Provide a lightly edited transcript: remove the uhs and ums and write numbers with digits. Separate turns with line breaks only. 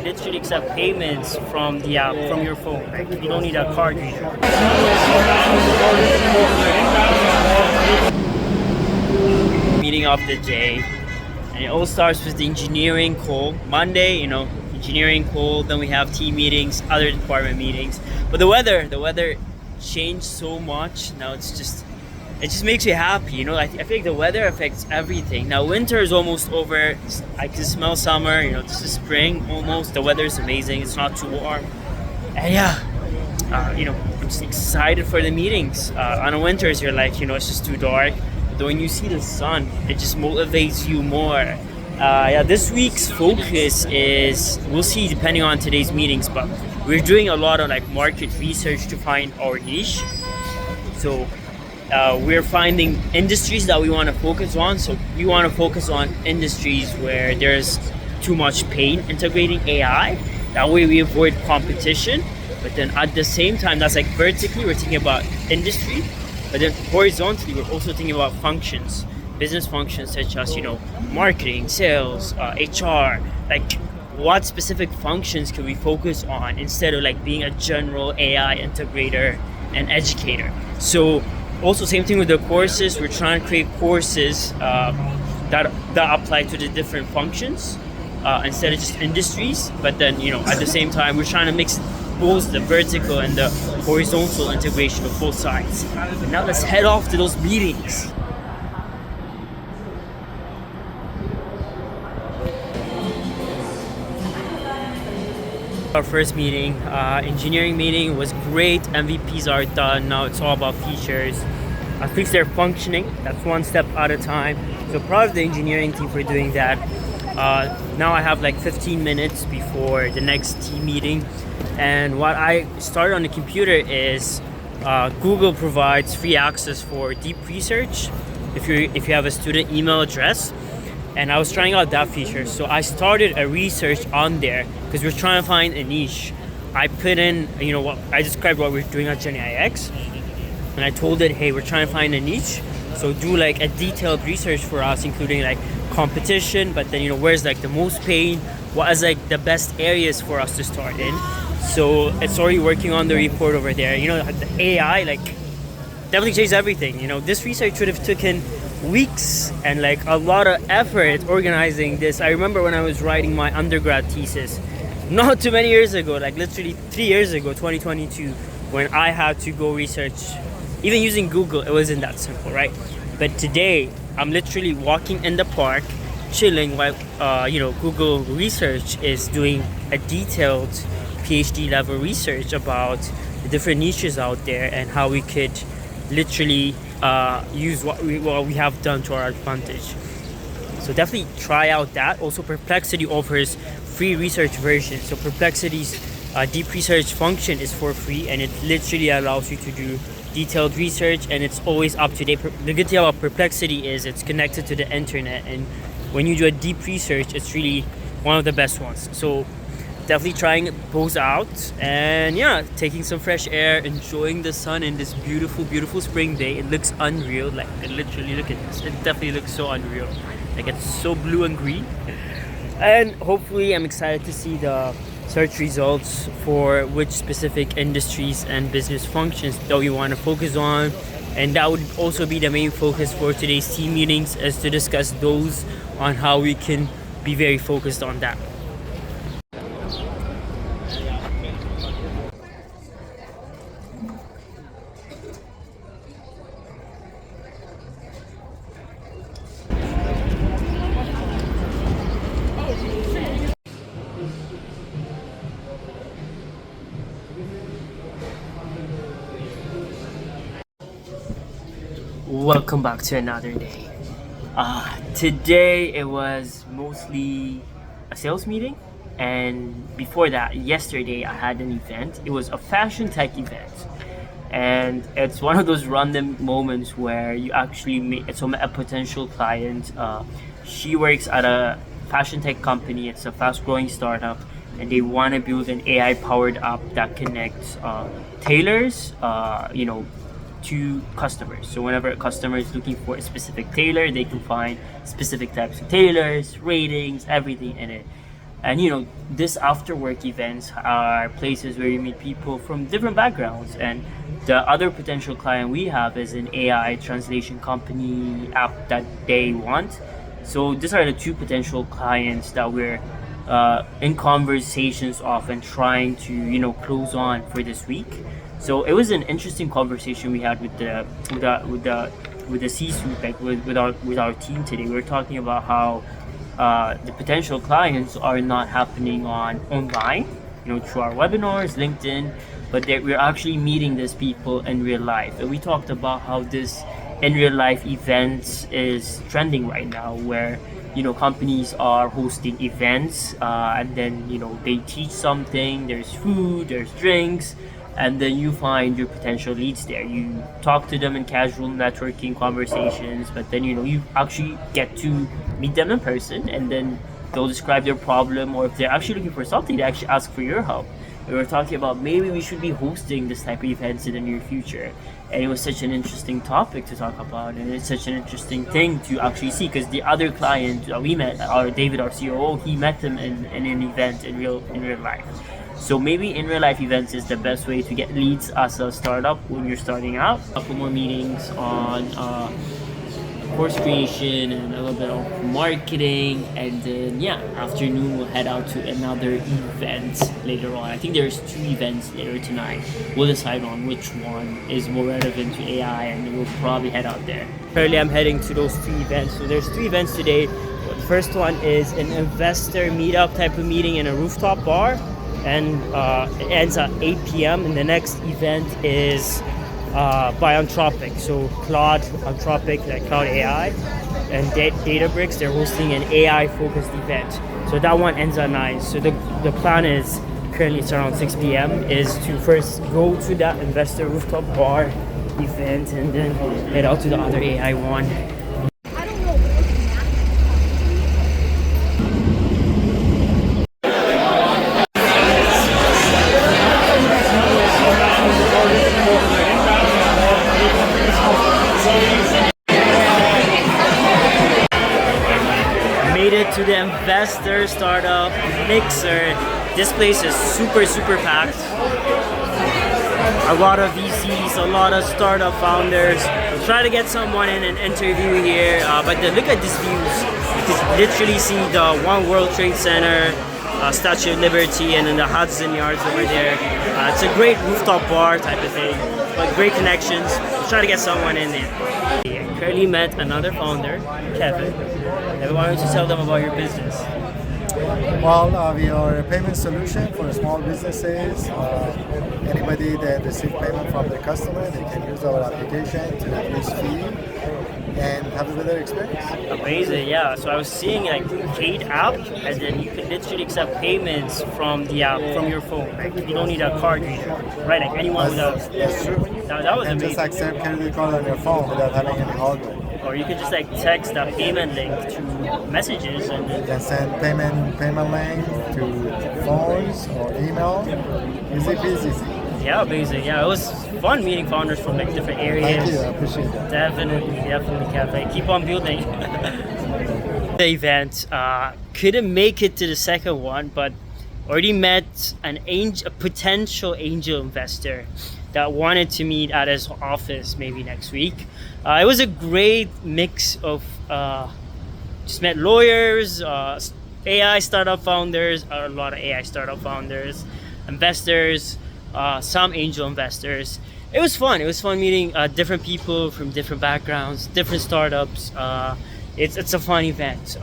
literally accept payments from the app, from your phone. Like, you don't need a card reader. Meeting of the day, and it all starts with the engineering call. Monday, engineering call. Then we have team meetings, other department meetings. But the weather changed so much. Now it just makes me happy. I feel like the weather affects everything. Now winter is almost over. I can smell summer. This is spring almost. The weather is amazing. It's not too warm, and yeah, I'm just excited for the meetings. On the winters, you're like, it's just too dark. But when you see the sun, it just motivates you more. This week's focus is, we'll see depending on today's meetings, but we're doing a lot of like market research to find our niche. So we're finding industries that we want to focus on. So we want to focus on industries where there's too much pain integrating AI. That way we avoid competition. But then at the same time, that's like vertically, we're thinking about industry. But then horizontally, we're also thinking about functions, business functions such as, marketing, sales, HR. Like, what specific functions can we focus on instead of like being a general AI integrator and educator? So also same thing with the courses. We're trying to create courses that apply to the different functions instead of just industries. But then, at the same time, we're trying to mix both the vertical and the horizontal integration of both sides. And now let's head off to those meetings. Our first meeting, engineering meeting, was great. MVPs are done. Now it's all about features. At least they're functioning. That's one step at a time. So proud of the engineering team for doing that. Now I have like 15 minutes before the next team meeting. And what I started on the computer is Google provides free access for deep research if you have a student email address. And I was trying out that feature. So I started a research on there because we're trying to find a niche. I put in, what I described what we're doing at GenAIX. And I told it, hey, we're trying to find a niche. So do like a detailed research for us, including like competition, but then, where's like the most pain? What is like the best areas for us to start in? So it's already working on the report over there. The AI like definitely changed everything. This research would have taken weeks and like a lot of effort organizing this. I remember when I was writing my undergrad thesis, not too many years ago, like literally 3 years ago, 2022, when I had to go research, even using Google, it wasn't that simple, right? But today, I'm literally walking in the park, chilling while, Google Research is doing a detailed PhD level research about the different niches out there and how we could literally use what we have done to our advantage. So definitely try out that. Also, Perplexity offers free research version. So Perplexity's deep research function is for free, and it literally allows you to do detailed research, and it's always up to date. The good thing about Perplexity is it's connected to the internet, and when you do a deep research, it's really one of the best ones. So definitely trying both out, and yeah, taking some fresh air, enjoying the sun in this beautiful spring day. It looks unreal. Like, literally, look at this. It definitely looks so unreal. Like, it's so blue and green. And hopefully I'm excited to see the search results for which specific industries and business functions that we want to focus on. And that would also be the main focus for today's team meetings, is to discuss those on how we can be very focused on that. Welcome back to another day. Today it was mostly a sales meeting, and before that, yesterday I had an event. It was a fashion tech event, and it's one of those random moments where you actually meet a potential client. She works at a fashion tech company. It's a fast growing startup, and they want to build an AI powered app that connects tailors to customers. So whenever a customer is looking for a specific tailor, they can find specific types of tailors, ratings, everything in it. And this after work events are places where you meet people from different backgrounds. And the other potential client we have is an AI translation company app that they want. So these are the two potential clients that we're in conversations of and trying to close on for this week. So it was an interesting conversation we had with the C-suite, like with our team today. We were talking about how the potential clients are not happening online, through our webinars, LinkedIn, but we're actually meeting these people in real life. And we talked about how this in real life events is trending right now, where companies are hosting events, and then they teach something. There's food, there's drinks, and then you find your potential leads there. You talk to them in casual networking conversations, but then you actually get to meet them in person, and then they'll describe their problem, or if they're actually looking for something, they actually ask for your help. We were talking about maybe we should be hosting this type of events in the near future, and it was such an interesting topic to talk about, and it's such an interesting thing to actually see, because the other client we met, our David, our COO, he met them in an event in real life. So maybe in real life events is the best way to get leads as a startup when you're starting out. A couple more meetings on course creation and a little bit of marketing, and then afternoon we'll head out to another event later on. I think there's 2 events later tonight. We'll decide on which one is more relevant to AI, and then we'll probably head out there. Currently I'm heading to those 2 events. So there's 3 events today. The first one is an investor meetup type of meeting in a rooftop bar, and it ends at 8 p.m. and the next event is by Anthropic. So Anthropic, like Cloud AI, and Databricks, they're hosting an AI focused event. So that one ends at 9. So the plan is, currently it's around 6 p.m., is to first go to that investor rooftop bar event and then head out to the other AI one. Made it to the investor startup mixer. This place is super packed. A lot of VCs, a lot of startup founders. We'll try to get someone in an interview here, but look at these views. You can literally see the One World Trade Center, Statue of Liberty, and then the Hudson Yards over there. It's a great rooftop bar type of thing, but great connections. We'll try to get someone in there. I currently met another founder, Kevin. And why don't you tell them about your business?
Well, we are a payment solution for small businesses. Anybody that receives payment from the customer, they can use our application to reduce fee and have a better experience.
Amazing, yeah. So I was seeing like paid app, and then you can literally accept payments from the app, from your phone. Like you don't need a card reader, right? Like anyone without.
That's true.
That was
and
amazing.
Just accept credit card on your phone without having any hardware.
Or you could just like text a payment link to messages, and
You can send payment link to phones or email. Easy peasy.
yeah, amazing. Yeah, it was fun meeting founders from like different areas.
Thank you, I appreciate that.
Definitely, Cafe. Keep on building. The event couldn't make it to the second one, but already met a potential angel investor that wanted to meet at his office maybe next week. It was a great mix of just met lawyers, AI startup founders, a lot of AI startup founders, investors, some angel investors. It was fun. It was fun meeting different people from different backgrounds, different startups. It's a fun event.